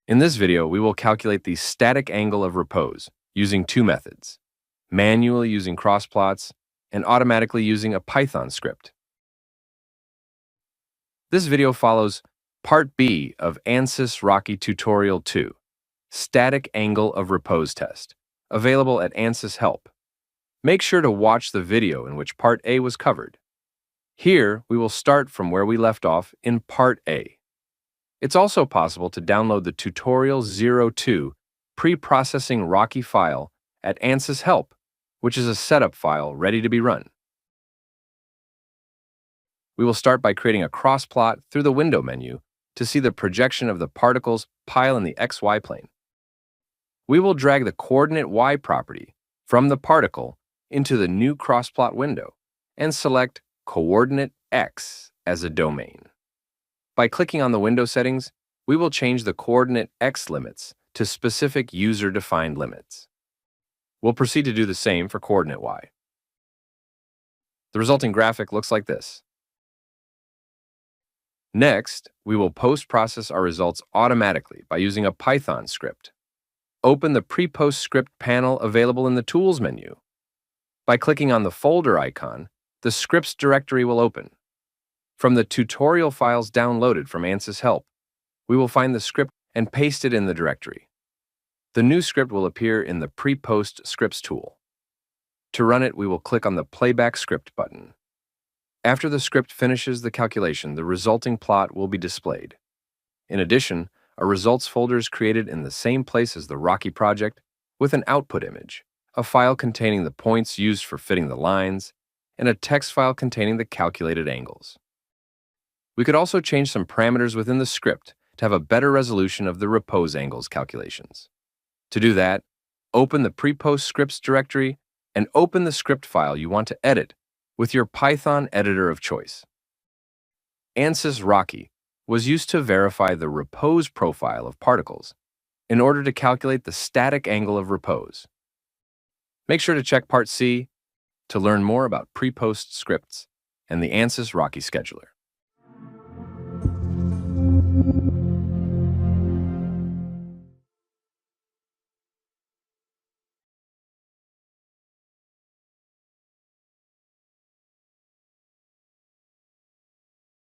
In this video, we will calculate the static angle of repose using two methods: manually using crossplots and automatically using a Python script. This video follows Part B of Ansys Rocky Tutorial 2, Static Angle of Repose Test, available at Ansys Help. Make sure to watch the video in which Part A was covered. Here, we will start from where we left off in Part A. It's also possible to download the Tutorial 02 Pre-Processing Rocky file at Ansys Help, which is a setup file ready to be run. We will start by creating a crossplot through the window menu to see the projection of the particles pile in the XY plane. We will drag the coordinate Y property from the particle into the new crossplot window and select coordinate X as a domain. By clicking on the window settings, we will change the coordinate X limits to specific user-defined limits. We'll proceed to do the same for coordinate Y. The resulting graphic looks like this. Next, we will post-process our results automatically by using a Python script. Open the PrePost Script Panel available in the Tools menu. By clicking on the folder icon, the Scripts directory will open. From the tutorial files downloaded from Ansys Help, we will find the script and paste it in the directory. The new script will appear in the PrePost Scripts tool. To run it, we will click on the Playback Script button. After the script finishes the calculation, the resulting plot will be displayed. In addition, a results folder is created in the same place as the Rocky project with an output image, a file containing the points used for fitting the lines, and a text file containing the calculated angles. We could also change some parameters within the script to have a better resolution of the repose angles calculations. To do that, open the PrePost Scripts directory and open the script file you want to edit with your Python editor of choice. Ansys Rocky was used to verify the repose profile of particles in order to calculate the static angle of repose. Make sure to check Part C to learn more about PrePost Scripts and the Ansys Rocky scheduler.